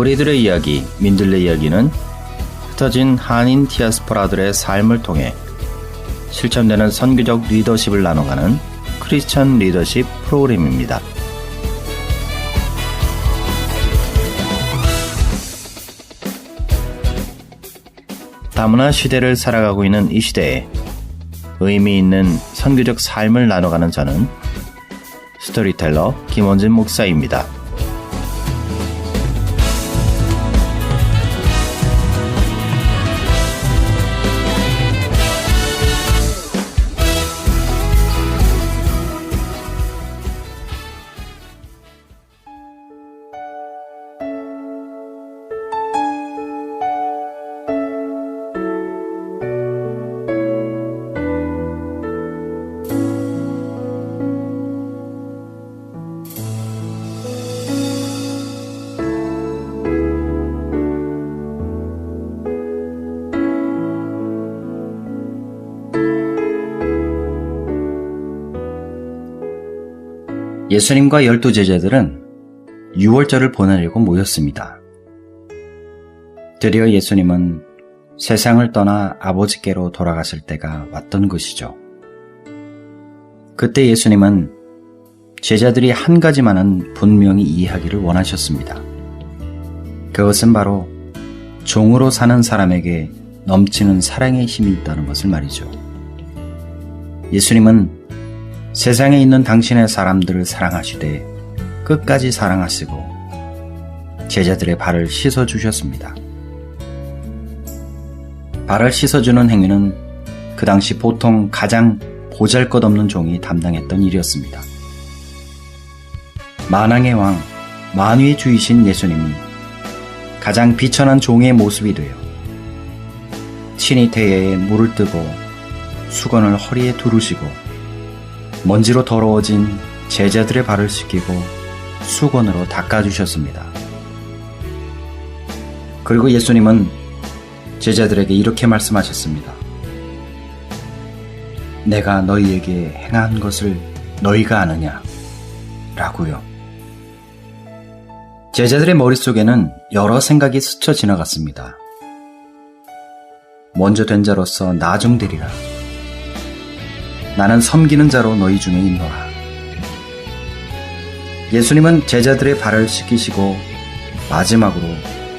우리들의 이야기, 민들레 이야기는 흩어진 한인 디아스포라들의 삶을 통해 실천되는 선교적 리더십을 나눠가는 크리스천 리더십 프로그램입니다. 다문화 시대를 살아가고 있는 이 시대에 의미 있는 선교적 삶을 나눠가는 저는 스토리텔러 김원진 목사입니다. 예수님과 12제자들은 유월절을 보내려고 모였습니다. 드디어 예수님은 세상을 떠나 아버지께로 돌아가실 때가 왔던 것이죠. 그때 예수님은 제자들이 한 가지만은 분명히 이해하기를 원하셨습니다. 그것은 바로 종으로 사는 사람에게 넘치는 사랑의 힘이 있다는 것을 말이죠. 예수님은 세상에 있는 당신의 사람들을 사랑하시되 끝까지 사랑하시고 제자들의 발을 씻어주셨습니다. 발을 씻어주는 행위는 그 당시 보통 가장 보잘것없는 종이 담당했던 일이었습니다. 만왕의 왕, 만유의 주이신 예수님이 가장 비천한 종의 모습이 되어 친히 태에에 물을 뜨고 수건을 허리에 두르시고 먼지로 더러워진 제자들의 발을 씻기고 수건으로 닦아주셨습니다. 그리고 예수님은 제자들에게 이렇게 말씀하셨습니다. 내가 너희에게 행한 것을 너희가 아느냐? 라고요. 제자들의 머릿속에는 여러 생각이 스쳐 지나갔습니다. 먼저 된 자로서 나중되리라. 나는 섬기는 자로 너희 중에 있노라. 예수님은 제자들의 발을 씻기시고 마지막으로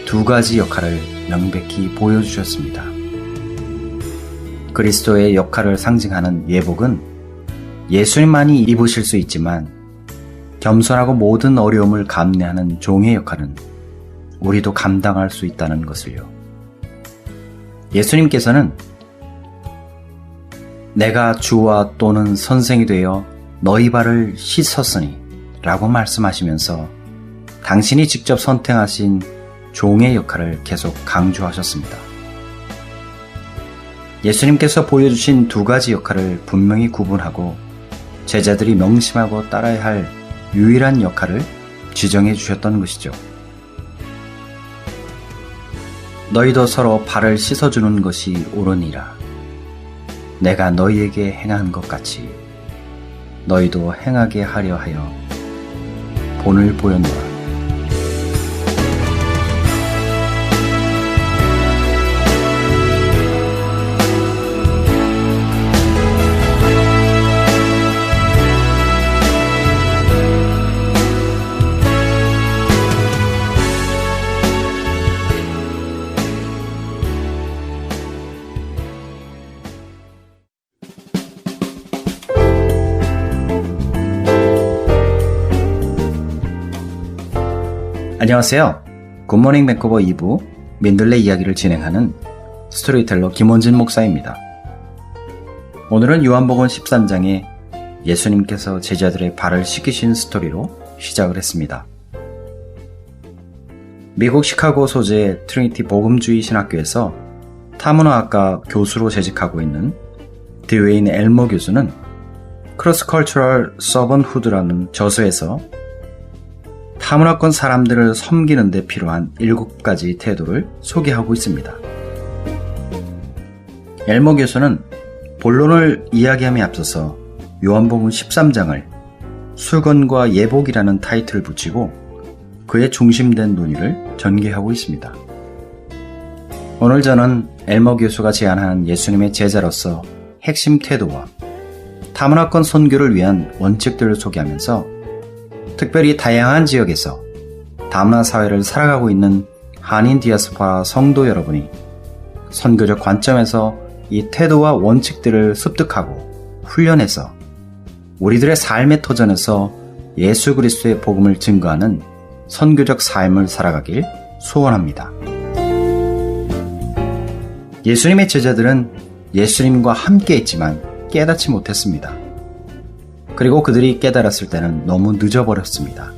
두 가지 역할을 명백히 보여주셨습니다. 그리스도의 역할을 상징하는 예복은 예수님만이 입으실 수 있지만 겸손하고 모든 어려움을 감내하는 종의 역할은 우리도 감당할 수 있다는 것을요. 예수님께서는 내가 주와 또는 선생이 되어 너희 발을 씻었으니 라고 말씀하시면서 당신이 직접 선택하신 종의 역할을 계속 강조하셨습니다. 예수님께서 보여주신 두 가지 역할을 분명히 구분하고 제자들이 명심하고 따라야 할 유일한 역할을 지정해 주셨던 것이죠. 너희도 서로 발을 씻어주는 것이 옳으니라. 내가 너희에게 행한 것 같이 너희도 행하게 하려 하여 본을 보였노라. 안녕하세요. 굿모닝 밴쿠버 2부 민들레 이야기를 진행하는 스토리텔러 김원진 목사입니다. 오늘은 요한복음 13장에 예수님께서 제자들의 발을 씻기신 스토리로 시작을 했습니다. 미국 시카고 소재 트리니티 복음주의 신학교에서 타문화학과 교수로 재직하고 있는 드웨인 엘머 교수는 크로스컬처럴 서번후드라는 저서에서 타문화권 사람들을 섬기는 데 필요한 7가지 태도를 소개하고 있습니다. 엘모 교수는 본론을 이야기함에 앞서서 요한복음 13장을 수건과 예복이라는 타이틀을 붙이고 그에 중심된 논의를 전개하고 있습니다. 오늘 저는 엘모 교수가 제안한 예수님의 제자로서 핵심 태도와 타문화권 선교를 위한 원칙들을 소개하면서 특별히 다양한 지역에서 다문화 사회를 살아가고 있는 한인 디아스포라 성도 여러분이 선교적 관점에서 이 태도와 원칙들을 습득하고 훈련해서 우리들의 삶의 터전에서 예수 그리스도의 복음을 증거하는 선교적 삶을 살아가길 소원합니다. 예수님의 제자들은 예수님과 함께 했지만 깨닫지 못했습니다. 그리고 그들이 깨달았을 때는 너무 늦어버렸습니다.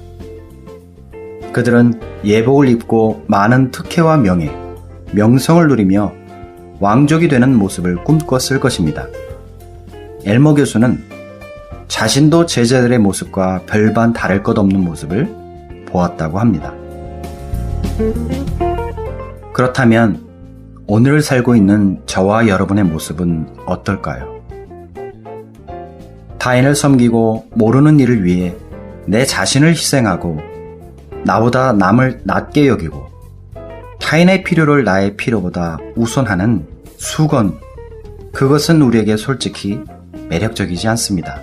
그들은 예복을 입고 많은 특혜와 명예, 명성을 누리며 왕족이 되는 모습을 꿈꿨을 것입니다. 엘모 교수는 자신도 제자들의 모습과 별반 다를 것 없는 모습을 보았다고 합니다. 그렇다면 오늘 살고 있는 저와 여러분의 모습은 어떨까요? 타인을 섬기고 모르는 일을 위해 내 자신을 희생하고 나보다 남을 낮게 여기고 타인의 필요를 나의 필요보다 우선하는 수건, 그것은 우리에게 솔직히 매력적이지 않습니다.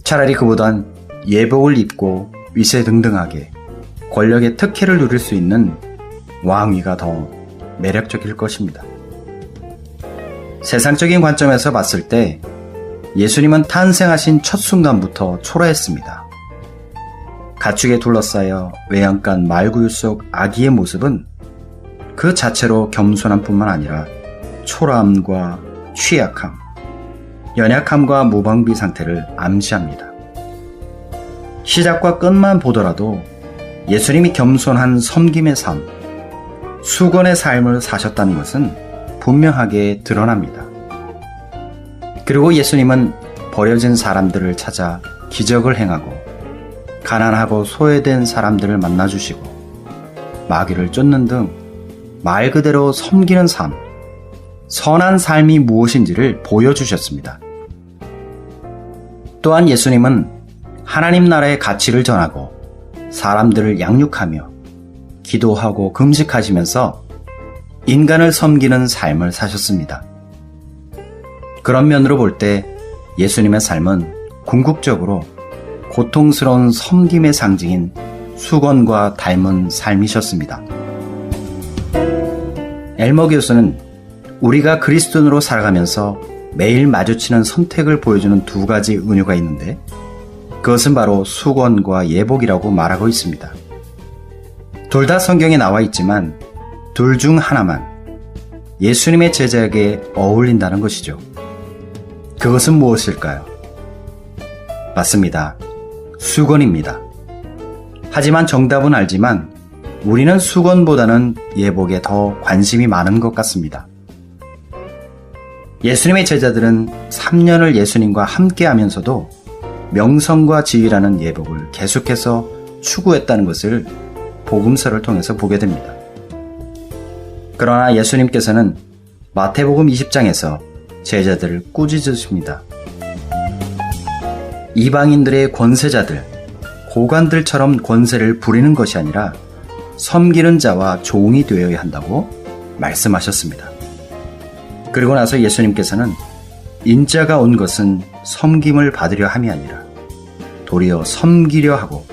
차라리 그보단 예복을 입고 위세등등하게 권력의 특혜를 누릴 수 있는 왕위가 더 매력적일 것입니다. 세상적인 관점에서 봤을 때 예수님은 탄생하신 첫 순간부터 초라했습니다. 가축에 둘러싸여 외양간 말구유 속 아기의 모습은 그 자체로 겸손함 뿐만 아니라 초라함과 취약함, 연약함과 무방비 상태를 암시합니다. 시작과 끝만 보더라도 예수님이 겸손한 섬김의 삶, 수건의 삶을 사셨다는 것은 분명하게 드러납니다. 그리고 예수님은 버려진 사람들을 찾아 기적을 행하고 가난하고 소외된 사람들을 만나주시고 마귀를 쫓는 등 말 그대로 섬기는 삶, 선한 삶이 무엇인지를 보여주셨습니다. 또한 예수님은 하나님 나라의 가치를 전하고 사람들을 양육하며 기도하고 금식하시면서 인간을 섬기는 삶을 사셨습니다. 그런 면으로 볼 때 예수님의 삶은 궁극적으로 고통스러운 섬김의 상징인 수건과 닮은 삶이셨습니다. 엘모 교수는 우리가 그리스도인으로 살아가면서 매일 마주치는 선택을 보여주는 2가지 은유가 있는데 그것은 바로 수건과 예복이라고 말하고 있습니다. 둘 다 성경에 나와 있지만 둘 중 하나만 예수님의 제자에게 어울린다는 것이죠. 그것은 무엇일까요? 맞습니다. 수건입니다. 하지만 정답은 알지만 우리는 수건보다는 예복에 더 관심이 많은 것 같습니다. 예수님의 제자들은 3년을 예수님과 함께 하면서도 명성과 지위라는 예복을 계속해서 추구했다는 것을 복음서를 통해서 보게 됩니다. 그러나 예수님께서는 마태복음 20장에서 제자들을 꾸짖으십니다. 이방인들의 권세자들, 고관들처럼 권세를 부리는 것이 아니라 섬기는 자와 종이 되어야 한다고 말씀하셨습니다. 그리고 나서 예수님께서는 인자가 온 것은 섬김을 받으려 함이 아니라 도리어 섬기려 하고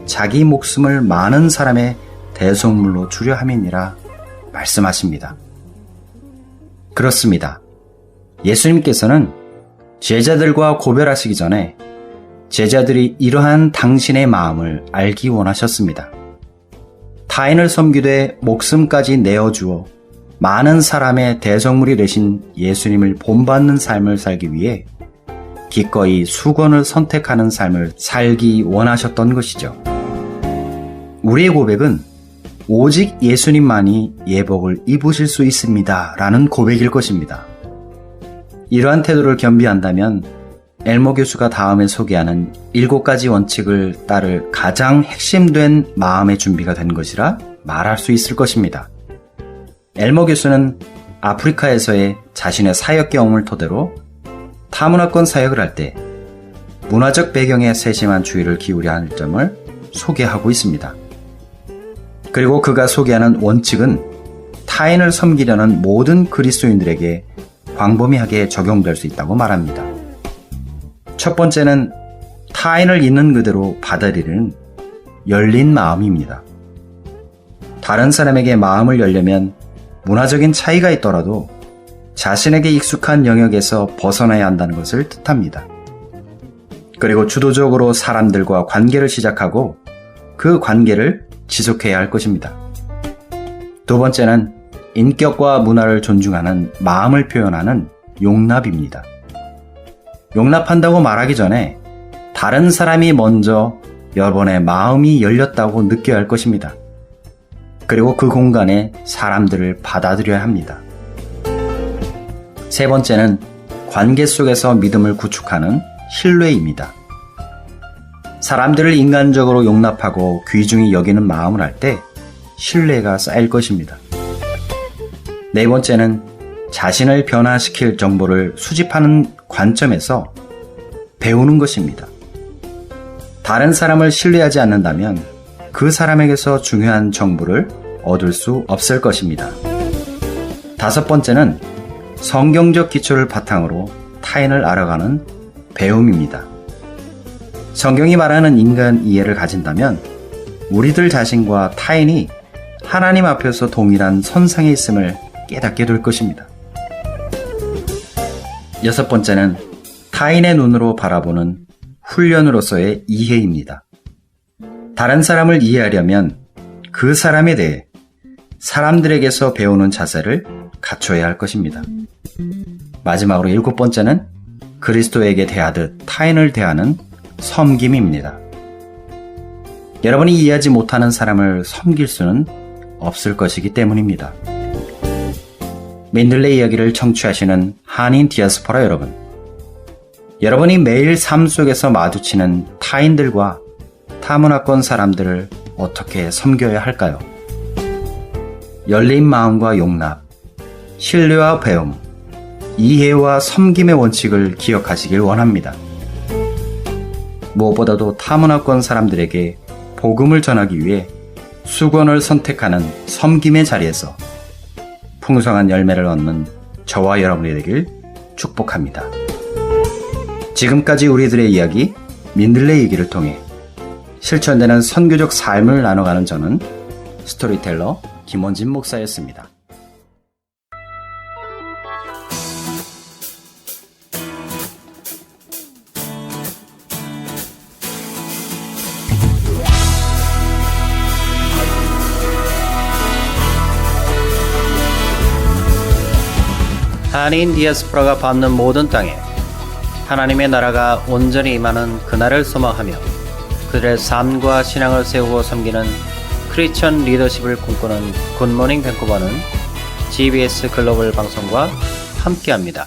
자기 목숨을 많은 사람의 대속물로 주려 함이니라 말씀하십니다. 그렇습니다. 예수님께서는 제자들과 고별하시기 전에 제자들이 이러한 당신의 마음을 알기 원하셨습니다. 타인을 섬기되 목숨까지 내어주어 많은 사람의 대성물이 되신 예수님을 본받는 삶을 살기 위해 기꺼이 수건을 선택하는 삶을 살기 원하셨던 것이죠. 우리의 고백은 오직 예수님만이 예복을 입으실 수 있습니다 라는 고백일 것입니다. 이러한 태도를 겸비한다면 엘모 교수가 다음에 소개하는 7가지 원칙을 따를 가장 핵심된 마음의 준비가 된 것이라 말할 수 있을 것입니다. 엘모 교수는 아프리카에서의 자신의 사역 경험을 토대로 타문화권 사역을 할 때 문화적 배경에 세심한 주의를 기울여야 할 점을 소개하고 있습니다. 그리고 그가 소개하는 원칙은 타인을 섬기려는 모든 그리스도인들에게 광범위하게 적용될 수 있다고 말합니다. 첫 번째는 타인을 있는 그대로 받아들이는 열린 마음입니다. 다른 사람에게 마음을 열려면 문화적인 차이가 있더라도 자신에게 익숙한 영역에서 벗어나야 한다는 것을 뜻합니다. 그리고 주도적으로 사람들과 관계를 시작하고 그 관계를 지속해야 할 것입니다. 두 번째는 인격과 문화를 존중하는 마음을 표현하는 용납입니다. 용납한다고 말하기 전에 다른 사람이 먼저 여러분의 마음이 열렸다고 느껴야 할 것입니다. 그리고 그 공간에 사람들을 받아들여야 합니다. 세 번째는 관계 속에서 믿음을 구축하는 신뢰입니다. 사람들을 인간적으로 용납하고 귀중히 여기는 마음을 할 때 신뢰가 쌓일 것입니다. 네 번째는 자신을 변화시킬 정보를 수집하는 관점에서 배우는 것입니다. 다른 사람을 신뢰하지 않는다면 그 사람에게서 중요한 정보를 얻을 수 없을 것입니다. 다섯 번째는 성경적 기초를 바탕으로 타인을 알아가는 배움입니다. 성경이 말하는 인간 이해를 가진다면 우리들 자신과 타인이 하나님 앞에서 동일한 선상에 있음을 깨닫게 될 것입니다. 여섯 번째는 타인의 눈으로 바라보는 훈련으로서의 이해입니다. 다른 사람을 이해하려면 그 사람에 대해 사람들에게서 배우는 자세를 갖춰야 할 것입니다. 마지막으로 일곱 번째는 그리스도에게 대하듯 타인을 대하는 섬김입니다. 여러분이 이해하지 못하는 사람을 섬길 수는 없을 것이기 때문입니다. 민들레 이야기를 청취하시는 한인 디아스포라 여러분, 여러분이 매일 삶 속에서 마주치는 타인들과 타문화권 사람들을 어떻게 섬겨야 할까요? 열린 마음과 용납, 신뢰와 배움, 이해와 섬김의 원칙을 기억하시길 원합니다. 무엇보다도 타문화권 사람들에게 복음을 전하기 위해 수건을 선택하는 섬김의 자리에서 풍성한 열매를 얻는 저와 여러분이 되길 축복합니다. 지금까지 우리들의 이야기, 민들레 얘기를 통해 실천되는 선교적 삶을 나눠가는 저는 스토리텔러 김원진 목사였습니다. 한인 디아스포라가 밟는 모든 땅에 하나님의 나라가 온전히 임하는 그날을 소망하며 그들의 삶과 신앙을 세우고 섬기는 크리스천 리더십을 꿈꾸는 굿모닝 밴쿠버는 GBS 글로벌 방송과 함께합니다.